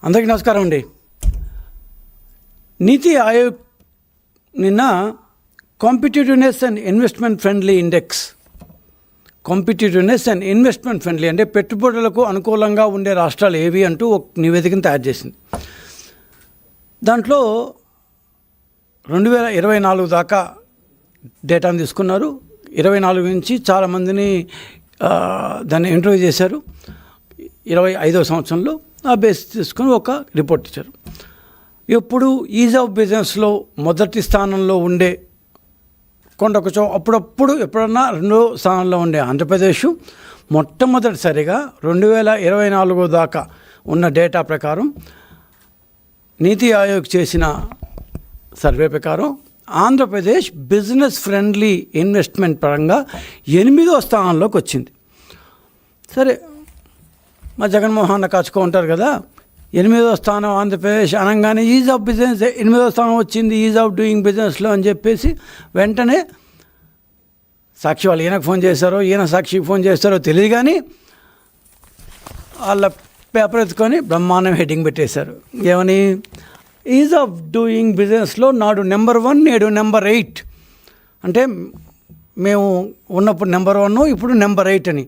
అందరికీ నమస్కారం అండి. నీతి ఆయోగ్ నిన్న competitiveness and investment friendly index, competitiveness and investment friendly అంటే పెట్టుబడులకు అనుకూలంగా ఉండే రాష్ట్రాలు ఏవి అంటూ ఒక నివేదికను తయారు చేసింది. దాంట్లో 2024 దాకా డేటాను తీసుకున్నారు. 24 నుంచి చాలామందిని దాన్ని ఇంటర్వ్యూ చేశారు. 25వ సంవత్సరంలో ఆ బేస్ తీసుకొని ఒక రిపోర్ట్ ఇచ్చారు. ఇప్పుడు ఈజ్ ఆఫ్ బిజినెస్లో మొదటి స్థానంలో ఉండే కొండకొచ్చో అప్పుడప్పుడు ఎప్పుడన్నా 2వ స్థానంలో ఉండే ఆంధ్రప్రదేశ్ మొట్టమొదటిసారిగా 2024 దాకా ఉన్న డేటా ప్రకారం నీతి ఆయోగ్ చేసిన సర్వే ప్రకారం ఆంధ్రప్రదేశ్ బిజినెస్ ఫ్రెండ్లీ ఇన్వెస్ట్మెంట్ పరంగా 8వ స్థానంలోకి వచ్చింది. సరే, మా జగన్మోహన్ కాచుకో ఉంటారు కదా, 8వ స్థానం ఆంధ్రప్రదేశ్ అనగానే ఈజ్ ఆఫ్ బిజినెస్ 8వ స్థానం వచ్చింది ఈజ్ ఆఫ్ డూయింగ్ బిజినెస్లో అని చెప్పేసి వెంటనే సాక్షి వాళ్ళు ఈయనకు ఫోన్ చేశారో ఈయన సాక్షికి ఫోన్ చేస్తారో తెలియదు, కానీ వాళ్ళ పేపర్ ఎత్తుకొని బ్రహ్మాండం హెడ్డింగ్ పెట్టేశారు. ఏమని? ఈజ్ ఆఫ్ డూయింగ్ బిజినెస్లో నాడు నెంబర్ 1, నేడు నెంబర్ 8. అంటే మేము ఉన్నప్పుడు నెంబర్ 1, ఇప్పుడు నెంబర్ 8 అని.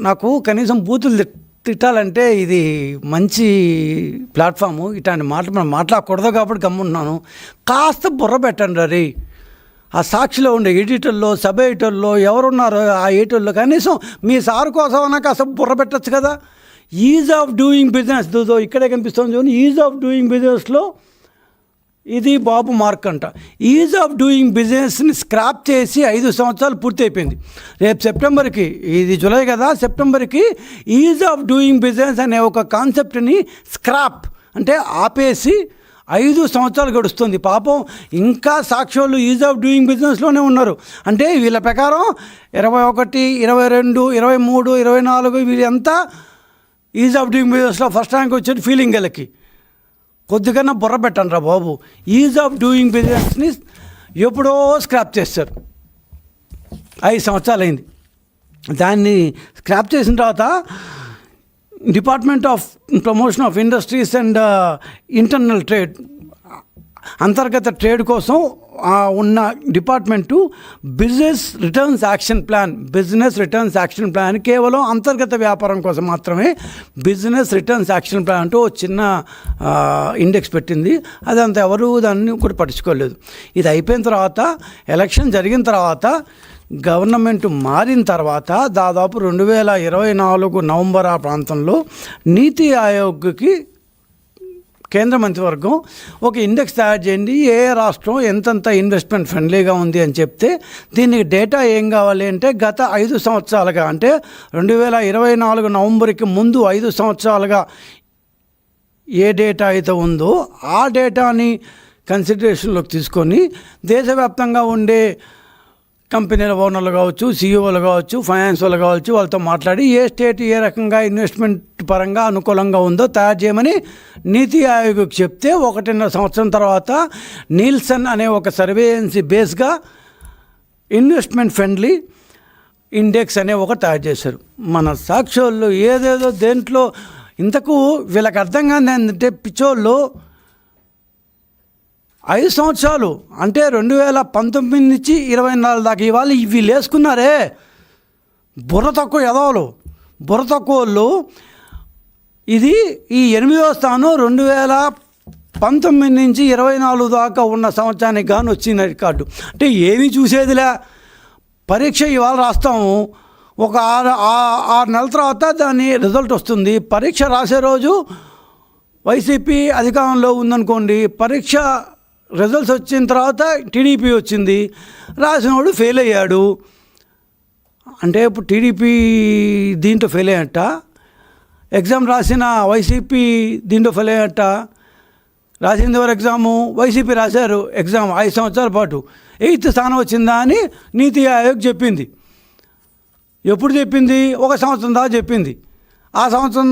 నాకు కనీసం బూతులు తిట్టాలంటే ఇది మంచి ప్లాట్ఫాము, ఇట్లాంటి మనం మాట్లాడకూడదు కాబట్టి గమ్మున్నాను. కాస్త బుర్ర పెట్టండి రీ. ఆ సాక్షిలో ఉండే ఎడిటర్లో, సబ్ ఎడిటర్లో ఎవరున్నారో ఆ ఎడిటర్లో కనీసం మీ సార్ కోసం కాస్త బుర్ర పెట్టచ్చు కదా. ఈజ్ ఆఫ్ డూయింగ్ బిజినెస్ ఇక్కడే కనిపిస్తుంది చూడండి. ఈజ్ ఆఫ్ డూయింగ్ బిజినెస్లో ఇది బాబు మార్క్ అంట. ఈజ్ ఆఫ్ డూయింగ్ బిజినెస్ని స్క్రాప్ చేసి 5 సంవత్సరాలు పూర్తి అయిపోయింది. రేపు సెప్టెంబర్కి, ఇది జూలై కదా, సెప్టెంబర్కి ఈజ్ ఆఫ్ డూయింగ్ బిజినెస్ అనే ఒక కాన్సెప్ట్ని స్క్రాప్ అంటే ఆపేసి 5 సంవత్సరాలు గడుస్తుంది. పాపం ఇంకా సాక్షులు ఈజ్ ఆఫ్ డూయింగ్ బిజినెస్లోనే ఉన్నారు. అంటే వీళ్ళ ప్రకారం 21, 22, 23, 24 వీళ్ళంతా ఈజ్ ఆఫ్ డూయింగ్ బిజినెస్లో ఫస్ట్ ర్యాంక్ వచ్చేది ఫీలింగ్ వీళ్ళకి. కొద్దిగా బుర్ర పెట్టండి రా బాబు. ఈజ్ ఆఫ్ డూయింగ్ బిజినెస్ని ఎప్పుడో స్క్రాప్ చేస్తారు. 5 సంవత్సరాలు అయింది. దాన్ని స్క్రాప్ చేసిన తర్వాత department of promotion of industries and internal trade, అంతర్గత ట్రేడ్ కోసం ఉన్న department business returns action plan కేవలం అంతర్గత వ్యాపారం కోసం మాత్రమే బిజినెస్ రిటర్న్స్ యాక్షన్ ప్లాన్ అంటూ చిన్న ఇండెక్స్ పెట్టింది. అదంతా ఎవరు దాన్ని కూడా పట్టించుకోలేదు. ఇది అయిపోయిన తర్వాత, ఎలక్షన్ జరిగిన తర్వాత, గవర్నమెంట్ మారిన తర్వాత దాదాపు 2024 నవంబర్ ఆ ప్రాంతంలో నీతి ఆయోగ్కి కేంద్ర మంత్రివర్గం ఒక ఇండెక్స్ తయారు చేయండి, ఏ రాష్ట్రం ఎంతంత ఇన్వెస్ట్మెంట్ ఫ్రెండ్లీగా ఉంది అని చెప్తే దీనికి డేటా ఏం కావాలి అంటే గత 5 సంవత్సరాలుగా, అంటే 2024 నవంబర్కి ముందు 5 సంవత్సరాలుగా ఏ డేటా అయితే ఉందో ఆ డేటాని కన్సిడరేషన్లోకి తీసుకొని దేశవ్యాప్తంగా ఉండే కంపెనీల ఓనర్లు కావచ్చు, సీఈఓలు కావచ్చు, ఫైనాన్స్ వాళ్ళు కావచ్చు, వాళ్ళతో మాట్లాడి ఏ స్టేట్ ఏ రకంగా ఇన్వెస్ట్మెంట్ పరంగా అనుకూలంగా ఉందో తయారు చేయమని నీతి ఆయోగ్కి చెప్తే 1.5 సంవత్సరం తర్వాత నీల్సన్ అనే ఒక సర్వేయన్సీ బేస్గా ఇన్వెస్ట్మెంట్ ఫ్రెండ్లీ ఇండెక్స్ అనే ఒక తయారు చేశారు. మన సాక్షులు ఏదేదో దేంట్లో ఇంతకు వీళ్ళకి అర్థం కాదు ఏంటంటే పిచ్చోళ్ళు 5 సంవత్సరాలు అంటే 2019 నుంచి 24 దాకా ఇవాళ వీళ్ళు వేసుకున్నారే బుర్ర తక్కువ ఎదవలు, బుర్ర తక్కువ వాళ్ళు. ఇది ఈ 8వ స్థానం 2019 నుంచి 24 దాకా ఉన్న సంవత్సరానికి గాను వచ్చిన రికార్డు. అంటే ఏమీ చూసేదిలే, పరీక్ష ఇవాళ రాస్తాము, ఒక 6 నెలల తర్వాత దాని రిజల్ట్ వస్తుంది. పరీక్ష రాసే రోజు వైసీపీ అధికారంలో ఉందనుకోండి, పరీక్ష రిజల్ట్స్ వచ్చిన తర్వాత టీడీపీ వచ్చింది, రాసినవాడు ఫెయిల్ అయ్యాడు. అంటే ఇప్పుడు టీడీపీ దీంట్లో ఫెయిల్ అయ్యట, ఎగ్జామ్ రాసిన వైసీపీ దీంట్లో ఫెయిల్ అయ్యట. రాసింది ఎవరు ఎగ్జాము? వైసీపీ రాశారు ఎగ్జామ్ 5 సంవత్సరాల పాటు, 8వ స్థానం వచ్చిందా అని నీతి ఆయోగ్ చెప్పింది. ఎప్పుడు చెప్పింది? 1 సంవత్సరం దాకా చెప్పింది. ఆ సంవత్సరం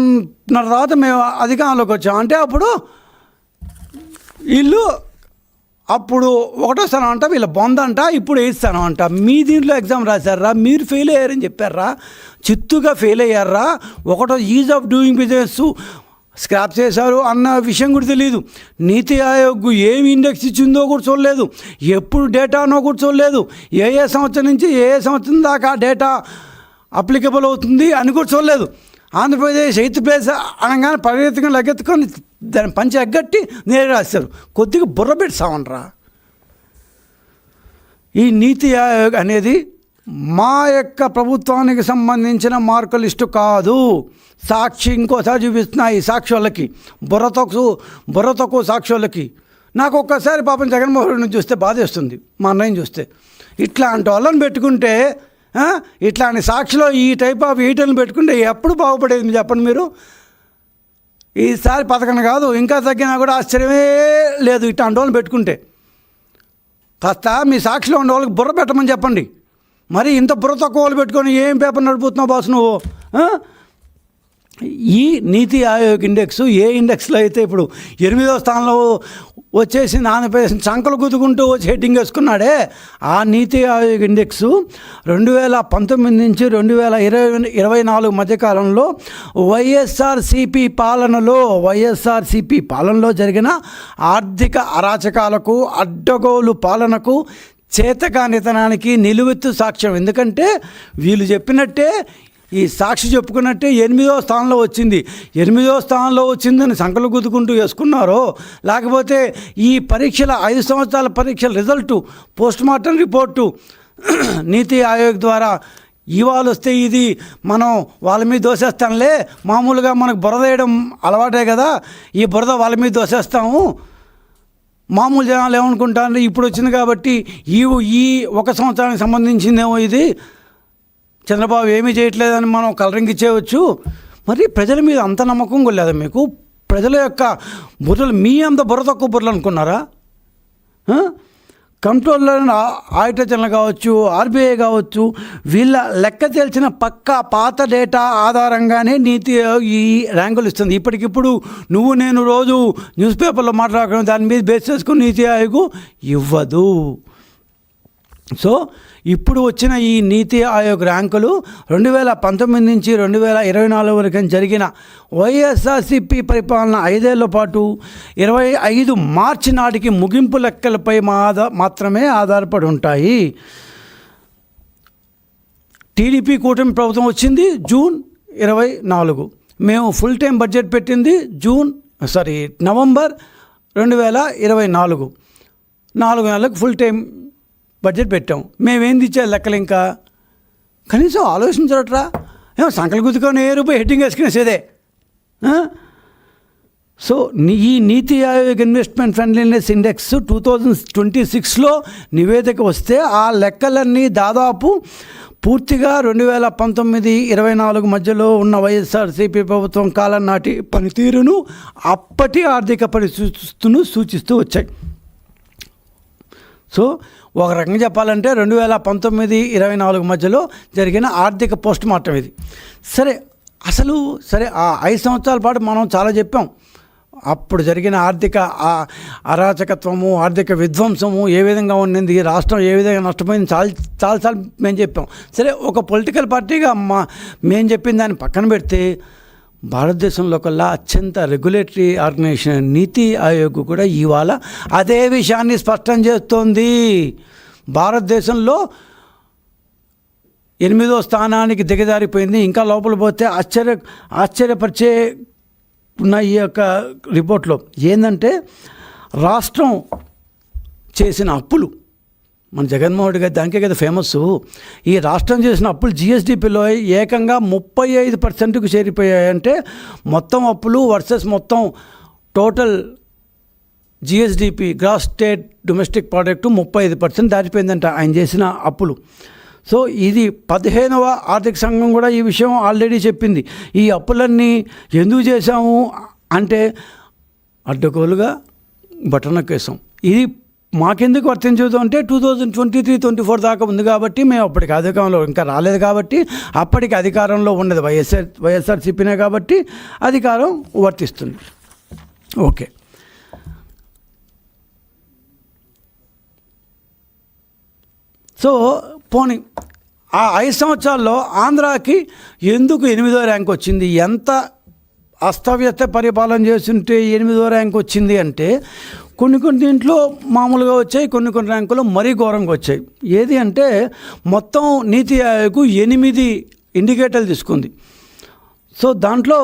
తర్వాత మేము అధికారంలోకి వచ్చాం. అంటే అప్పుడు వీళ్ళు అప్పుడు 1వ స్థానం అంట, వీళ్ళ బొందంట, ఇప్పుడు 8వ స్థానం అంట. మీ దీంట్లో ఎగ్జామ్ రాశారా, మీరు ఫెయిల్ అయ్యారని చెప్పారా, చిత్తుగా ఫెయిల్ అయ్యారా. ఒకటో is of doing business scrap చేశారు అన్న విషయం కూడా తెలియదు. నీతి ఆయోగ్ ఏమి ఇండెక్స్ ఇచ్చిందో కూడా చూడలేదు, ఎప్పుడు డేటానో కూడా చూడలేదు, ఏ సంవత్సరం నుంచి ఏ సంవత్సరం దాకా డేటా అప్లికబుల్ అవుతుంది అని కూడా చూడలేదు. ఆంధ్రప్రదేశ్ 8th ప్లేస్ అనగానే పరిగెత్తుకొని లెగ్గెత్తుకొని దాన్ని పంచి ఎగ్గట్టి నేరు రాశారు. కొద్దిగా బుర్ర పెట్టి సావనరా. ఈ నీతి ఆయోగ్ అనేది మా యొక్క ప్రభుత్వానికి సంబంధించిన మార్కుల లిస్టు కాదు. సాక్షి ఇంకోసారి చూపిస్తున్నా ఈ సాక్షి వాళ్ళకి, బుర్ర తక్కువ సాక్షి వాళ్ళకి. నాకు ఒక్కసారి పాపం జగన్మోహన్ రెడ్డిని చూస్తే బాధేస్తుంది, మా అన్నయ్యని చూస్తే. ఇట్లాంటి వాళ్ళని పెట్టుకుంటే, ఇట్లాంటి సాక్షిలో ఈ టైప్ ఆఫ్ ఈటర్ని పెట్టుకుంటే ఎప్పుడు బాగుపడేది చెప్పండి మీరు. ఈసారి 11 కాదు ఇంకా తగ్గినా కూడా ఆశ్చర్యమే లేదు ఇట్లాంటి వాళ్ళని పెట్టుకుంటే. కాస్త మీ సాక్షిలో ఉండే వాళ్ళకి బుర్ర పెట్టమని చెప్పండి. మరి ఇంత బుర్ర తక్కువ వాళ్ళు పెట్టుకొని ఏం పేపర్ నడుపుతున్నావు బాస్ నువ్వు? ఈ నీతి ఆయోగ్ ఇండెక్స్ ఏ ఇండెక్స్లో అయితే ఇప్పుడు 8వ స్థానంలో వచ్చేసి ఆంధ్రప్రదేశ్ చంకలు గుద్దుకుంటూ వచ్చి హెడ్డింగ్ వేసుకున్నాడే, ఆ నీతి ఆయోగ్ ఇండెక్స్ 2019 నుంచి 2024 మధ్యకాలంలో వైఎస్ఆర్సీపీ పాలనలో జరిగిన ఆర్థిక అరాచకాలకు, అడ్డగోలు పాలనకు, చేతకానితనానికి నిలువెత్తు సాక్ష్యం. ఎందుకంటే వీళ్ళు చెప్పినట్టే, ఈ సాక్షి చెప్పుకున్నట్టే 8వ స్థానంలో వచ్చింది. 8వ స్థానంలో వచ్చిందని సంకలు గుద్దుకుంటూ వేసుకున్నారో, లేకపోతే ఈ పరీక్షల 5 సంవత్సరాల పరీక్షల రిజల్టు, పోస్ట్మార్టం రిపోర్టు నీతి ఆయోగ్ ద్వారా ఇవాళ వస్తే ఇది మనం వాళ్ళ మీద దోసేస్తాంలే, మామూలుగా మనకు బురద వేయడం అలవాటే కదా, ఈ బురద వాళ్ళ మీద దోసేస్తాము, మామూలు జనాలు ఏమనుకుంటారు ఇప్పుడు వచ్చింది కాబట్టి ఈ 1 సంవత్సరానికి సంబంధించిందేమో ఇది, చంద్రబాబు ఏమీ చేయట్లేదని మనం కలరింగ్ ఇచ్చేయవచ్చు. మరి ప్రజల మీద అంత నమ్మకం కూడా లేదా మీకు? ప్రజల యొక్క బుర్రలు మీ అంత బుర్ర తక్కువ బుర్రలు అనుకున్నారా? కంట్రోలర్ ఆడిటర్ జనరల్ కావచ్చు, ఆర్బీఐ కావచ్చు, వీళ్ళ లెక్క తెలిసిన పాత డేటా ఆధారంగానే నీతి ఆయోగ్ ఈ ర్యాంకులు ఇస్తుంది. ఇప్పటికిప్పుడు నువ్వు నేను రోజు న్యూస్ పేపర్లో మాట్లాడుకున్న దాని మీద బేస్ చేసుకుని నీతి ఆయోగ్ ఇవ్వదు. సో ఇప్పుడు వచ్చిన ఈ నీతి ఆయోగ్ ర్యాంకులు 2019 నుంచి 2024 వరకు జరిగిన వైఎస్ఆర్సీపీ పరిపాలన 5 ఏళ్ల పాటు 25 మార్చి నాటికి ముగింపు లెక్కలపై మాత్రమే ఆధారపడి ఉంటాయి. టీడీపీ కూటమి ప్రభుత్వం వచ్చింది జూన్ 24, మేము ఫుల్ టైం బడ్జెట్ పెట్టింది నవంబర్ 2024, 4 నెలలకు ఫుల్ టైం బడ్జెట్ పెట్టాం. మేమేంది ఇచ్చే లెక్కలు ఇంకా కనీసం ఆలోచించరట్రా. ఏమో సంకలు గుద్దుకొని రూపాయి హెడ్డింగ్ వేసుకునేసేదే. సో ఈ నీతి ఆయోగ్ ఇన్వెస్ట్మెంట్ ఫ్రెండ్లీనెస్ ఇండెక్స్ 2026లో నివేదిక వస్తే ఆ లెక్కలన్నీ దాదాపు పూర్తిగా 2019-24 మధ్యలో ఉన్న వైఎస్ఆర్సీపీ ప్రభుత్వం కాలం నాటి పనితీరును, అప్పటి ఆర్థిక పరిస్థితులను సూచిస్తూ వచ్చాయి. సో ఒక రకంగా చెప్పాలంటే 2019-24 మధ్యలో జరిగిన ఆర్థిక పోస్ట్ మార్టం ఇది. సరే ఆ 5 సంవత్సరాల పాటు మనం చాలా చెప్పాం. అప్పుడు జరిగిన ఆర్థిక అరాచకత్వము, ఆర్థిక విధ్వంసము ఏ విధంగా ఉండింది, రాష్ట్రం ఏ విధంగా నష్టపోయింది చాలాసార్లు మేము చెప్పాం. సరే, ఒక పొలిటికల్ పార్టీగా మేము చెప్పిన దాన్ని పక్కన పెడితే భారతదేశంలో కల్లా అత్యంత రెగ్యులేటరీ ఆర్గనైజేషన్ నీతి ఆయోగ్ కూడా ఇవాళ అదే విషయాన్ని స్పష్టం చేస్తోంది. భారతదేశంలో 8వ స్థానానికి దిగజారిపోయింది. ఇంకా లోపల పోతే ఆశ్చర్యపరిచే ఉన్న ఈ యొక్క రిపోర్ట్లో ఏంటంటే, రాష్ట్రం చేసిన అప్పులు, మన జగన్మోహన్ రెడ్డి గారు దానికే కదా ఫేమస్. ఈ రాష్ట్రం చేసిన అప్పులు జిఎస్డిపిలో ఏకంగా 35%కు చేరిపోయాయంటే, మొత్తం అప్పులు వర్సెస్ మొత్తం total GSDP, gross state domestic product 35% దాటిపోయిందంట ఆయన చేసిన అప్పులు. సో ఇది 15వ ఆర్థిక సంఘం కూడా ఈ విషయం ఆల్రెడీ చెప్పింది. ఈ అప్పులన్నీ ఎందుకు చేశాము అంటే అడ్డగోలుగా బటనకేసాం. ఇది మాకెందుకు వర్తించదు అంటే 2023-24 దాకా ఉంది కాబట్టి, మేము అప్పటికి అధికారంలో ఇంకా రాలేదు కాబట్టి, అప్పటికి అధికారంలో ఉన్నది వైఎస్ఆర్సీపీనే కాబట్టి అధికారం వర్తిస్తుంది. ఓకే, సో పోనీ ఆ 5 సంవత్సరాల్లో ఆంధ్రాకి ఎందుకు 8వ ర్యాంక్ వచ్చింది? ఎంత అస్తవ్యస్త పరిపాలన చేస్తుంటే 8వ ర్యాంక్ వచ్చింది అంటే కొన్ని దీంట్లో మామూలుగా వచ్చాయి, కొన్ని ర్యాంకులు మరీ ఘోరంగా వచ్చాయి. ఏది అంటే మొత్తం నీతి ఆయోగ్ 8 ఇండికేటర్లు తీసుకుంది. సో దాంట్లో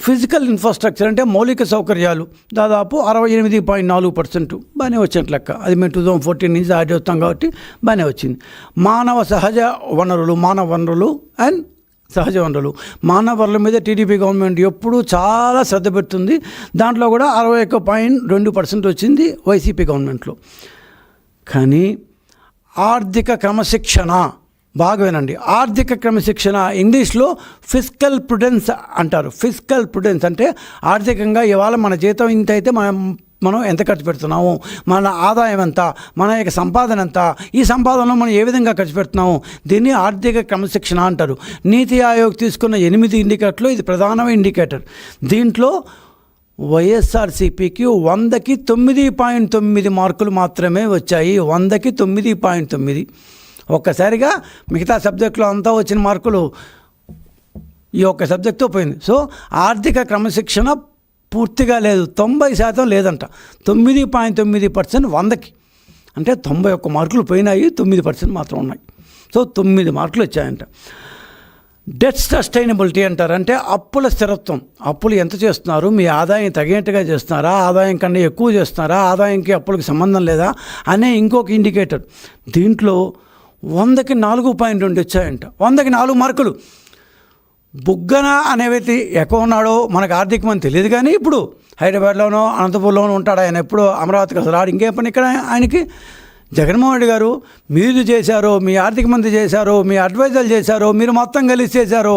ఫిజికల్ ఇన్ఫ్రాస్ట్రక్చర్ అంటే మౌలిక సౌకర్యాలు దాదాపు 68.4% బాగానే వచ్చినట్టు లెక్క. అది మేము 2014 నుంచి యాడ్ అవుతాం కాబట్టి బాగానే వచ్చింది. మానవ వనరులు అండ్ సహజ వనరులు, మానవ వనరుల మీద టీడీపీ గవర్నమెంట్ ఎప్పుడూ చాలా శ్రద్ధ పెడుతుంది. దాంట్లో కూడా 61.2% వచ్చింది వైసీపీ గవర్నమెంట్లో. కానీ ఆర్థిక క్రమశిక్షణ బాగా వినండి. ఆర్థిక క్రమశిక్షణ ఇంగ్లీష్లో ఫిస్కల్ ప్రుడెన్స్ అంటారు. ఫిస్కల్ ప్రుడెన్స్ అంటే ఆర్థికంగా ఇవాళ మన జీతం ఇంత అయితే మనం ఎంత ఖర్చు పెడుతున్నాము, మన ఆదాయం ఎంత, మన యొక్క సంపాదన ఎంత, ఈ సంపాదనలో మనం ఏ విధంగా ఖర్చు పెడుతున్నాము, దీన్ని ఆర్థిక క్రమశిక్షణ అంటారు. నీతి ఆయోగ్ తీసుకున్న 8 ఇండికేటర్లు ఇది ప్రధానమైన ఇండికేటర్. దీంట్లో వైఎస్ఆర్సీపీకి 100కి 9.9 మార్కులు మాత్రమే వచ్చాయి. 100కి 9.9. ఒక్కసారిగా మిగతా సబ్జెక్టులో అంతా వచ్చిన మార్కులు ఈ ఒక్క సబ్జెక్టుతో పోయింది. సో ఆర్థిక క్రమశిక్షణ పూర్తిగా లేదు, 90% లేదంట. 9.9% 100కి అంటే 91 మార్కులు పోయినాయి, 9% మాత్రం ఉన్నాయి. సో 9 మార్కులు వచ్చాయంట. డెట్ సస్టైనబిలిటీ అంటారు. అంటే అప్పుల స్థిరత్వం. అప్పులు ఎంత చేస్తున్నారు, మీ ఆదాయం తగినట్టుగా చేస్తున్నారా, ఆదాయం కన్నా ఎక్కువ చేస్తున్నారా, ఆదాయంకి అప్పులకి సంబంధం లేదా అనే ఇంకొక ఇండికేటర్. దీంట్లో 100కి 4.2 వచ్చాయంట. 100కి 4 మార్కులు. బుగ్గన అనే వ్యక్తి ఎక్కువ ఉన్నాడో మనకు ఆర్థిక మంత్రి తెలియదు, కానీ ఇప్పుడు హైదరాబాద్లోనో అనంతపూర్లోనో ఉంటాడు. ఆయన ఎప్పుడో అమరావతికి అసలు రాడు. ఇంకేం పని ఇక్కడ ఆయనకి? జగన్మోహన్ రెడ్డి గారు మీరు చేశారో, మీ ఆర్థిక మంత్రి చేశారో, మీ అడ్వైజర్లు చేశారో, మీరు మొత్తం కలిసి చేశారో.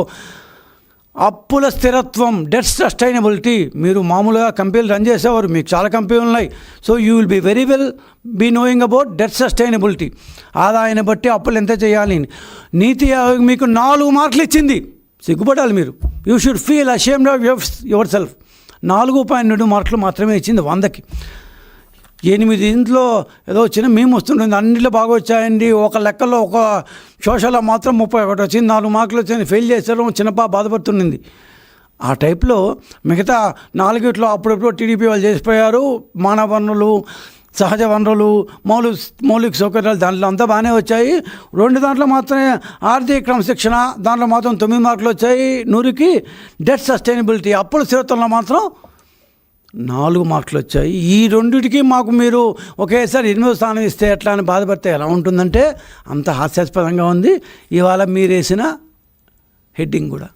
అప్పుల స్థిరత్వం, డెట్ సస్టైనబిలిటీ. మీరు మామూలుగా కంపెనీలు రన్ చేసేవారు, మీకు చాలా కంపెనీలు ఉన్నాయి. So you will be very well be knowing about debt sustainability. ఆదాయాన్ని బట్టి అప్పులు ఎంత చేయాలి. నీతి ఆయోగ్ మీకు 4 మార్కులు ఇచ్చింది. సిగ్గుపడాలి మీరు. You should feel ashamed of your self. 4.2 మార్కులు మాత్రమే ఇచ్చింది 100కి. 8 ఇంట్లో ఏదో చిన్న మేము వస్తుంటుంది, అన్నింటిలో బాగా వచ్చాయండి. ఒక లెక్కలో ఒక సోషల్లో మాత్రం 31 వచ్చింది, 4 మార్కులు వచ్చింది, ఫెయిల్ చేశారు, చిన్నపా బాధపడుతుంది. ఆ టైప్లో మిగతా 4 అప్పుడెప్పుడు టీడీపీ వాళ్ళు చేసిపోయారు. మానవ వనరులు, సహజ వనరులు, మౌలిక సౌకర్యాలు దాంట్లో అంతా బాగానే వచ్చాయి. 2 దాంట్లో మాత్రమే ఆర్థిక క్రమశిక్షణ, దాంట్లో మాత్రం 9 మార్కులు వచ్చాయి 100కి. డెట్ సస్టైనబిలిటీ, అప్పుల స్థిరత్వంలో మాత్రం 4 మార్కులు వచ్చాయి. ఈ 2టికి మాకు మీరు ఒకేసారి 8వ స్థానం ఇస్తే ఎట్లా అని బాధపడితే ఎలా ఉంటుందంటే అంత హాస్యాస్పదంగా ఉంది ఇవాళ మీరు వేసిన హెడ్డింగ్ కూడా.